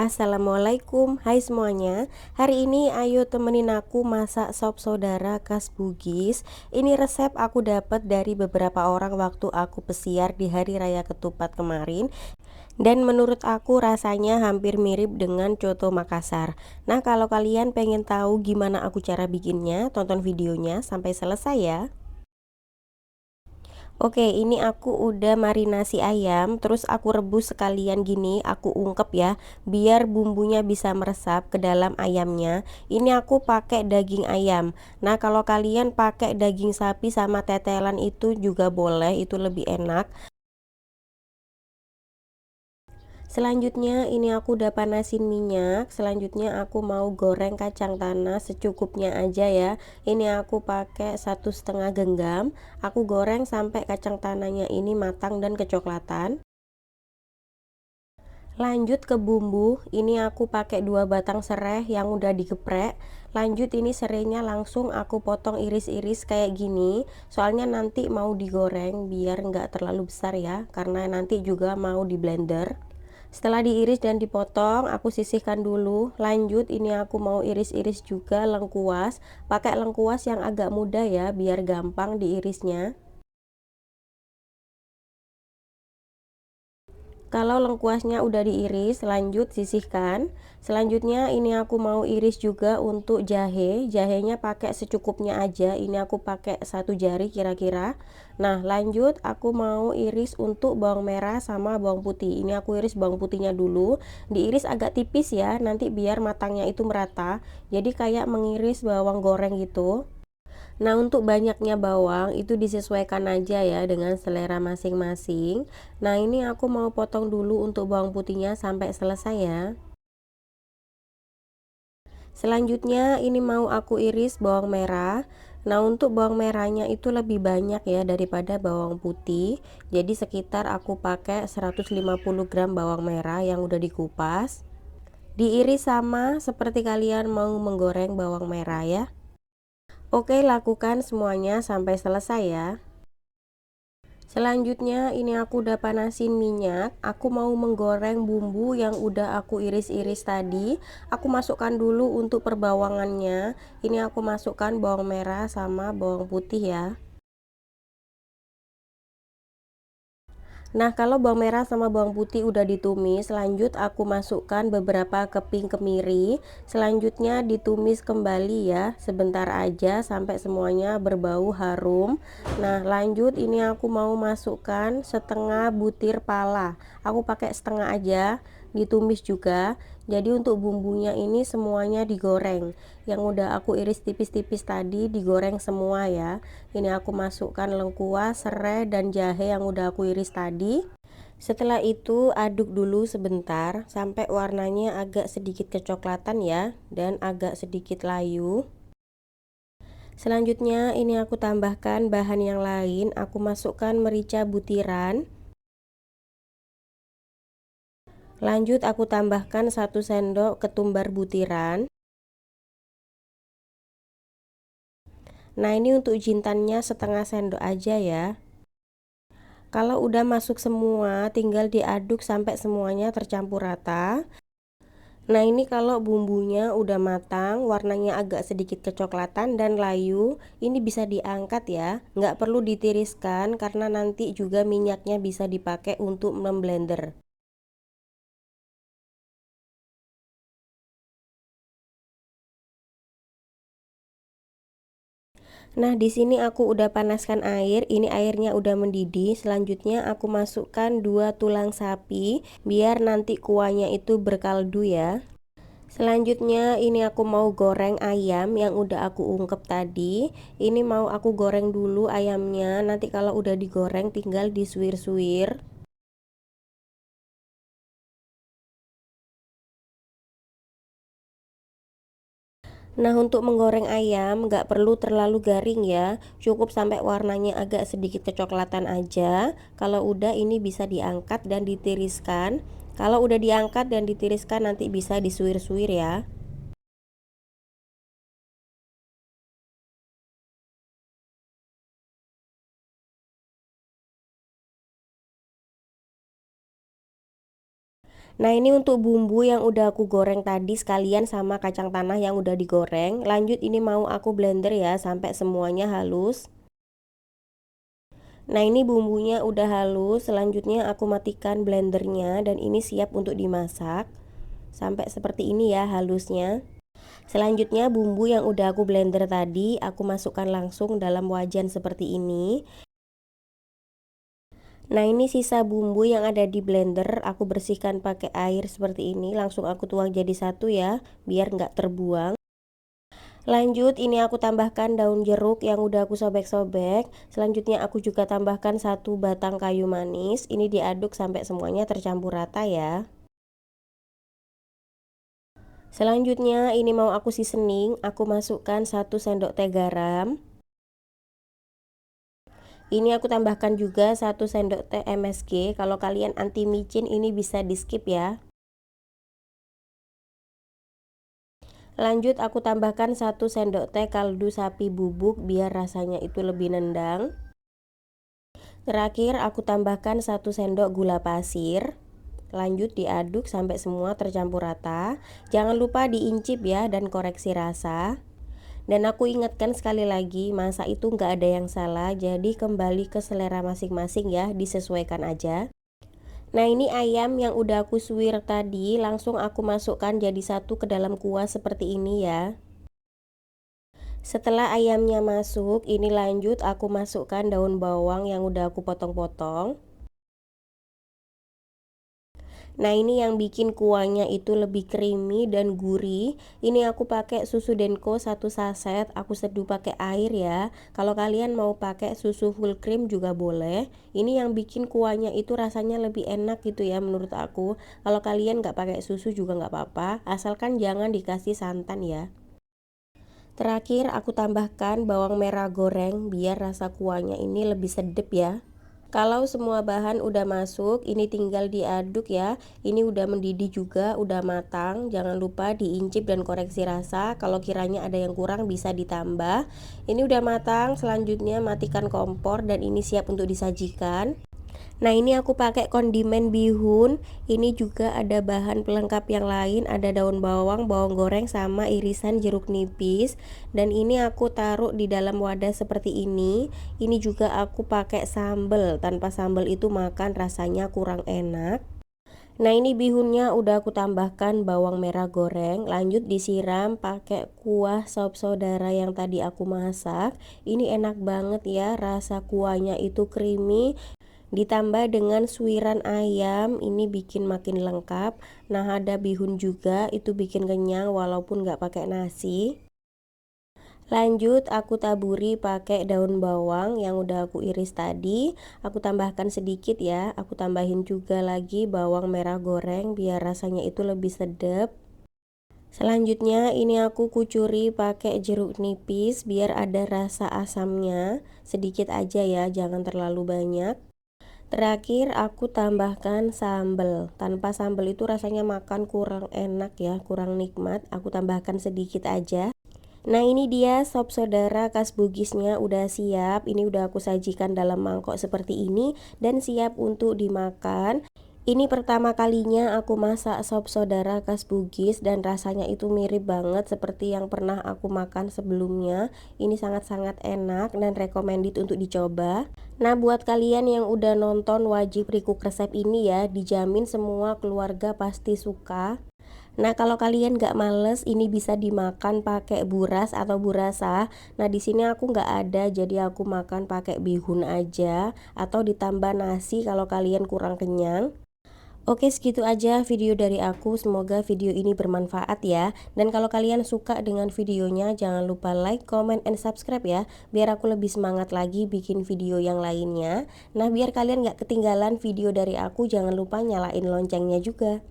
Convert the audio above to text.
Assalamualaikum, hai semuanya. Hari ini ayo temenin aku masak sop saudara khas Bugis. Ini resep aku dapat dari beberapa orang waktu aku pesiar di Hari Raya Ketupat kemarin. Dan menurut aku rasanya hampir mirip dengan coto Makassar. Nah, kalau kalian pengen tahu gimana aku cara bikinnya, tonton videonya sampai selesai ya. Oke, ini aku udah marinasi ayam, terus aku rebus sekalian gini, aku ungkep ya, biar bumbunya bisa meresap ke dalam ayamnya. Ini aku pakai daging ayam. Nah, kalau kalian pakai daging sapi sama tetelan itu juga boleh, itu lebih enak. Selanjutnya ini aku udah panasin minyak. Selanjutnya aku mau goreng kacang tanah secukupnya aja ya. Ini aku pakai 1,5 genggam. Aku goreng sampai kacang tanahnya ini matang dan kecoklatan. Lanjut ke bumbu. Ini aku pakai 2 batang serai yang udah digeprek. Lanjut ini serainya langsung aku potong iris-iris kayak gini. Soalnya nanti mau digoreng biar nggak terlalu besar ya, karena nanti juga mau di blender. Setelah diiris dan dipotong, aku sisihkan dulu. Lanjut ini aku mau iris-iris juga lengkuas. Pakai lengkuas yang agak muda ya, biar gampang diirisnya. Kalau lengkuasnya udah diiris, lanjut sisihkan. Selanjutnya ini aku mau iris juga untuk jahe. Jahenya pakai secukupnya aja. Ini aku pakai 1 jari kira-kira. Nah, lanjut aku mau iris untuk bawang merah sama bawang putih. Ini aku iris bawang putihnya dulu. Diiris agak tipis ya, nanti biar matangnya itu merata. Jadi kayak mengiris bawang goreng gitu. Nah, untuk banyaknya bawang itu disesuaikan aja ya dengan selera masing-masing. Nah, ini aku mau potong dulu untuk bawang putihnya sampai selesai ya. Selanjutnya ini mau aku iris bawang merah. Nah, untuk bawang merahnya itu lebih banyak ya daripada bawang putih. Jadi sekitar aku pakai 150 gram bawang merah yang udah dikupas. Diiris sama seperti kalian mau menggoreng bawang merah ya. Oke, lakukan semuanya sampai selesai ya. Selanjutnya ini aku udah panasin minyak. Aku mau menggoreng bumbu yang udah aku iris-iris tadi. Aku masukkan dulu untuk perbawangannya. Ini aku masukkan bawang merah sama bawang putih ya. Nah, kalau bawang merah sama bawang putih udah ditumis, lanjut aku masukkan beberapa keping kemiri. Selanjutnya ditumis kembali ya, sebentar aja sampai semuanya berbau harum. Nah, lanjut ini aku mau masukkan setengah butir pala. Aku pakai setengah aja, ditumis juga. Jadi untuk bumbunya ini semuanya digoreng. Yang udah aku iris tipis-tipis tadi digoreng semua ya. Ini aku masukkan lengkuas, serai dan jahe yang udah aku iris tadi. Setelah itu aduk dulu sebentar sampai warnanya agak sedikit kecoklatan ya, dan agak sedikit layu. Selanjutnya ini aku tambahkan bahan yang lain. Aku masukkan merica butiran. Lanjut aku tambahkan 1 sendok ketumbar butiran. Nah, ini untuk jintannya setengah sendok aja ya. Kalau udah masuk semua, tinggal diaduk sampai semuanya tercampur rata. Nah, ini kalau bumbunya udah matang, warnanya agak sedikit kecoklatan dan layu, ini bisa diangkat ya. Nggak perlu ditiriskan karena nanti juga minyaknya bisa dipakai untuk memblender. Nah, di sini aku udah panaskan air. Ini airnya udah mendidih. Selanjutnya aku masukkan 2 tulang sapi biar nanti kuahnya itu berkaldu ya. Selanjutnya ini aku mau goreng ayam yang udah aku ungkep tadi. Ini mau aku goreng dulu ayamnya. Nanti kalau udah digoreng tinggal disuir-suir. Nah, untuk menggoreng ayam nggak perlu terlalu garing ya. Cukup sampai warnanya agak sedikit kecoklatan aja. Kalau udah ini bisa diangkat dan ditiriskan. Kalau udah diangkat dan ditiriskan nanti bisa disuir-suir ya. Nah, ini untuk bumbu yang udah aku goreng tadi sekalian sama kacang tanah yang udah digoreng. Lanjut ini mau aku blender ya sampai semuanya halus. Nah, ini bumbunya udah halus. Selanjutnya aku matikan blendernya dan ini siap untuk dimasak. Sampai seperti ini ya halusnya. Selanjutnya bumbu yang udah aku blender tadi aku masukkan langsung dalam wajan seperti ini. Nah, ini sisa bumbu yang ada di blender aku bersihkan pakai air seperti ini, langsung aku tuang jadi satu ya biar nggak terbuang. Lanjut ini aku tambahkan daun jeruk yang udah aku sobek-sobek. Selanjutnya aku juga tambahkan satu batang kayu manis. Ini diaduk sampai semuanya tercampur rata ya. Selanjutnya ini mau aku seasoning, aku masukkan 1 sendok teh garam. Ini aku tambahkan juga 1 sendok teh MSG. Kalau kalian anti micin ini bisa di skip ya. Lanjut aku tambahkan 1 sendok teh kaldu sapi bubuk biar rasanya itu lebih nendang. Terakhir aku tambahkan 1 sendok gula pasir. Lanjut diaduk sampai semua tercampur rata. Jangan lupa diincip ya dan koreksi rasa. Dan aku ingatkan sekali lagi, masak itu nggak ada yang salah, jadi kembali ke selera masing-masing ya, disesuaikan aja. Nah, ini ayam yang udah aku suwir tadi, langsung aku masukkan jadi satu ke dalam kuah seperti ini ya. Setelah ayamnya masuk, ini lanjut aku masukkan daun bawang yang udah aku potong-potong. Nah, ini yang bikin kuahnya itu lebih creamy dan gurih. Ini aku pakai susu Denko 1 saset, aku seduh pakai air ya. Kalau kalian mau pakai susu full cream juga boleh. Ini yang bikin kuahnya itu rasanya lebih enak gitu ya menurut aku. Kalau kalian nggak pakai susu juga nggak apa-apa, asalkan jangan dikasih santan ya. Terakhir aku tambahkan bawang merah goreng biar rasa kuahnya ini lebih sedap ya. Kalau semua bahan udah masuk, ini tinggal diaduk ya. Ini udah mendidih juga, udah matang. Jangan lupa diincip dan koreksi rasa. Kalau kiranya ada yang kurang bisa ditambah. Ini udah matang, selanjutnya matikan kompor dan ini siap untuk disajikan. Nah, ini aku pakai kondimen bihun. Ini juga ada bahan pelengkap yang lain, ada daun bawang, bawang goreng sama irisan jeruk nipis. Dan ini aku taruh di dalam wadah seperti ini. Ini juga aku pakai sambal. Tanpa sambal itu makan rasanya kurang enak. Nah, ini bihunnya udah aku tambahkan bawang merah goreng, lanjut disiram pakai kuah sop saudara yang tadi aku masak. Ini enak banget ya, rasa kuahnya itu creamy. Ditambah dengan suiran ayam, ini bikin makin lengkap. Nah, ada bihun juga, itu bikin kenyang walaupun nggak pakai nasi. Lanjut aku taburi pakai daun bawang yang udah aku iris tadi. Aku tambahkan sedikit ya, aku tambahin juga lagi bawang merah goreng biar rasanya itu lebih sedap. Selanjutnya ini aku kucuri pakai jeruk nipis biar ada rasa asamnya. Sedikit aja ya, jangan terlalu banyak. Terakhir aku tambahkan sambal. Tanpa sambal itu rasanya makan kurang enak ya, kurang nikmat. Aku tambahkan sedikit aja. Nah, ini dia sop saudara khas Bugisnya udah siap. Ini udah aku sajikan dalam mangkok seperti ini dan siap untuk dimakan. Ini pertama kalinya aku masak sop saudara khas Bugis dan rasanya itu mirip banget seperti yang pernah aku makan sebelumnya. Ini sangat-sangat enak dan recommended untuk dicoba. Nah, buat kalian yang udah nonton wajib recook resep ini ya, dijamin semua keluarga pasti suka. Nah, kalau kalian nggak males, ini bisa dimakan pakai buras atau burasa. Nah, di sini aku nggak ada, jadi aku makan pakai bihun aja atau ditambah nasi kalau kalian kurang kenyang. Oke, segitu aja video dari aku. Semoga video ini bermanfaat ya. Dan kalau kalian suka dengan videonya, jangan lupa like, comment, and subscribe ya. Biar aku lebih semangat lagi bikin video yang lainnya. Nah, biar kalian nggak ketinggalan video dari aku, jangan lupa nyalain loncengnya juga.